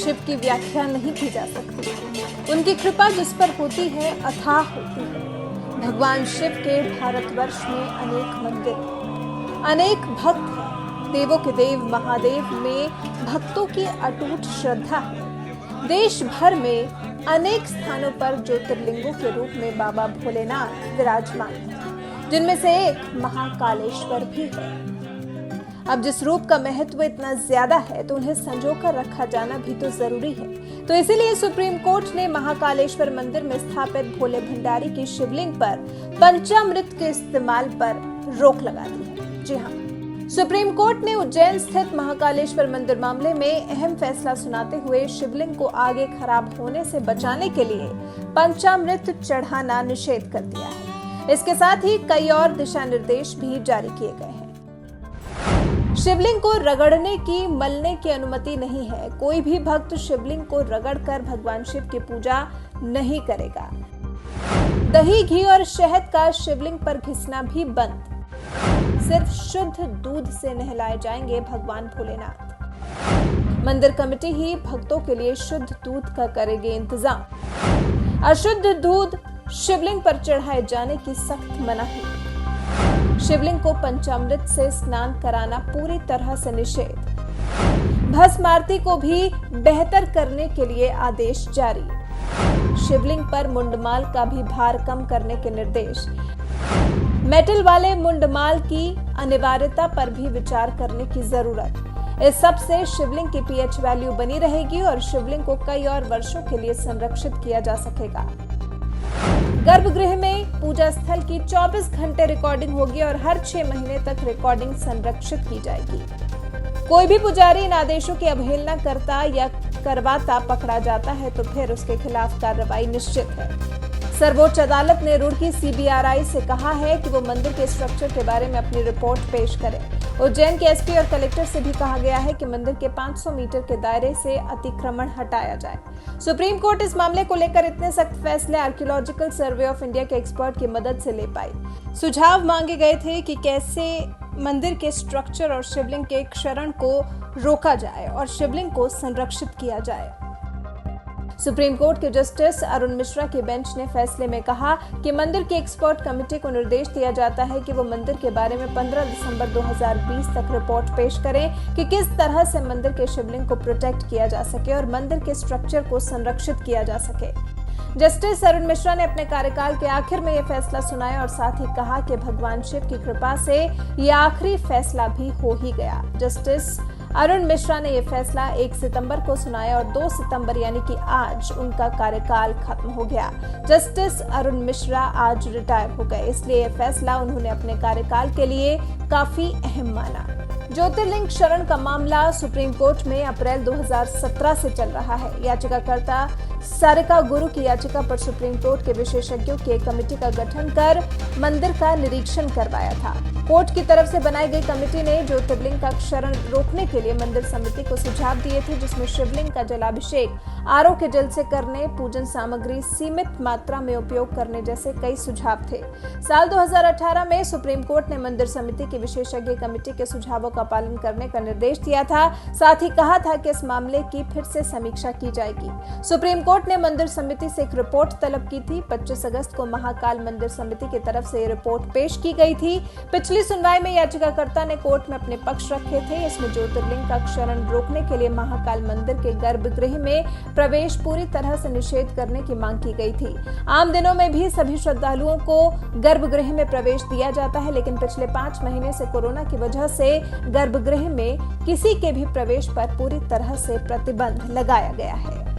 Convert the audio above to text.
शिव की व्याख्या नहीं की जा सकती। उनकी कृपा जिस पर होती है अथाह होती है। भगवान शिव के भारतवर्ष में अनेक मंदिर, अनेक भक्त हैं। देवों के देव महादेव में भक्तों की अटूट श्रद्धा है। देश भर में अनेक स्थानों पर ज्योतिर्लिंगों के रूप में बाबा भोलेनाथ विराजमान हैं, जिनमें से एक महाकालेश्वर भी है। अब जिस रूप का महत्व इतना ज्यादा है तो उन्हें संजोकर रखा जाना भी तो जरूरी है। तो इसीलिए सुप्रीम कोर्ट ने महाकालेश्वर मंदिर में स्थापित भोले भंडारी की शिवलिंग पर पंचामृत के इस्तेमाल पर रोक लगा दी है। जी हाँ, सुप्रीम कोर्ट ने उज्जैन स्थित महाकालेश्वर मंदिर मामले में अहम फैसला सुनाते हुए शिवलिंग को आगे खराब होने से बचाने के लिए पंचामृत चढ़ाना निषेध कर दिया है। इसके साथ ही कई और दिशा निर्देश भी जारी किए गए हैं। शिवलिंग को रगड़ने की, मलने की अनुमति नहीं है। कोई भी भक्त शिवलिंग को रगड़कर भगवान शिव की पूजा नहीं करेगा। दही, घी और शहद का शिवलिंग पर घिसना भी बंद। सिर्फ शुद्ध दूध से नहलाए जाएंगे भगवान भोलेनाथ। मंदिर कमेटी ही भक्तों के लिए शुद्ध दूध का करेगी इंतजाम। अशुद्ध दूध शिवलिंग पर चढ़ाए जाने की सख्त मनाही। शिवलिंग को पंचामृत से स्नान कराना पूरी तरह से निषेध। भस्म आरती को भी बेहतर करने के लिए आदेश जारी। शिवलिंग पर मुंडमाल का भी भार कम करने के निर्देश। मेटल वाले मुंडमाल की अनिवार्यता पर भी विचार करने की जरूरत। इस सब से शिवलिंग की पीएच वैल्यू बनी रहेगी और शिवलिंग को कई और वर्षों के लिए संरक्षित किया जा सकेगा। गर्भगृह में पूजा स्थल की 24 घंटे रिकॉर्डिंग होगी और हर 6 महीने तक रिकॉर्डिंग संरक्षित की जाएगी। कोई भी पुजारी इन आदेशों की अवहेलना करता या करवाता पकड़ा जाता है तो फिर उसके खिलाफ कार्रवाई निश्चित है। सर्वोच्च अदालत ने रुड़की सीबीआरआई से कहा है कि वो मंदिर के स्ट्रक्चर के बारे में अपनी रिपोर्ट पेश करें। उज्जैन के एसपी और कलेक्टर से भी कहा गया है कि मंदिर के 500 मीटर के दायरे से अतिक्रमण हटाया जाए। सुप्रीम कोर्ट इस मामले को लेकर इतने सख्त फैसले आर्कियोलॉजिकल सर्वे ऑफ इंडिया के एक्सपर्ट की मदद से ले पाई। सुझाव मांगे गए थे कि कैसे मंदिर के स्ट्रक्चर और शिवलिंग के क्षरण को रोका जाए और शिवलिंग को संरक्षित किया जाए। सुप्रीम कोर्ट के जस्टिस अरुण मिश्रा की बेंच ने फैसले में कहा कि मंदिर की एक्सपर्ट कमेटी को निर्देश दिया जाता है कि वो मंदिर के बारे में 15 दिसंबर 2020 तक रिपोर्ट पेश करें कि किस तरह से मंदिर के शिवलिंग को प्रोटेक्ट किया जा सके और मंदिर के स्ट्रक्चर को संरक्षित किया जा सके। जस्टिस अरुण मिश्रा ने अपने कार्यकाल के आखिर में यह फैसला सुनाया और साथ ही कहा कि भगवान शिव की कृपा से यह आखिरी फैसला भी हो ही गया। जस्टिस अरुण मिश्रा ने यह फैसला 1 सितंबर को सुनाया और 2 सितंबर यानी कि आज उनका कार्यकाल खत्म हो गया। जस्टिस अरुण मिश्रा आज रिटायर हो गए, इसलिए यह फैसला उन्होंने अपने कार्यकाल के लिए काफी अहम माना। ज्योतिर्लिंग शरण का मामला सुप्रीम कोर्ट में अप्रैल 2017 से चल रहा है। याचिकाकर्ता सारिका गुरु की याचिका पर सुप्रीम कोर्ट के विशेषज्ञों की एक कमेटी का गठन कर मंदिर का निरीक्षण करवाया था। कोर्ट की तरफ से बनाई गई कमेटी ने ज्योतिर्लिंग का क्षरण रोकने के लिए मंदिर समिति को सुझाव दिए थे, जिसमें शिवलिंग का जलाभिषेक आरओ के जल से करने, पूजन सामग्री सीमित मात्रा में उपयोग करने जैसे कई सुझाव थे। साल 2018 में सुप्रीम कोर्ट ने मंदिर समिति की विशेषज्ञ कमेटी के सुझावों का पालन करने का निर्देश दिया था। साथ ही कहा था कि इस मामले की फिर से समीक्षा की जाएगी। सुप्रीम कोर्ट ने मंदिर समिति से एक रिपोर्ट तलब की थी। 25 अगस्त को महाकाल मंदिर समिति की तरफ से ये रिपोर्ट पेश की गई थी। पिछली सुनवाई में याचिकाकर्ता ने कोर्ट में अपने पक्ष रखे थे। इसमें ज्योतिर्लिंग का क्षरण रोकने के लिए महाकाल मंदिर के गर्भगृह में प्रवेश पूरी तरह से निषेध करने की मांग की गई थी। आम दिनों में भी सभी श्रद्धालुओं को गर्भगृह में प्रवेश दिया जाता है, लेकिन पिछले 5 महीने से कोरोना की वजह से गर्भगृह में किसी के भी प्रवेश पर पूरी तरह से प्रतिबंध लगाया गया है।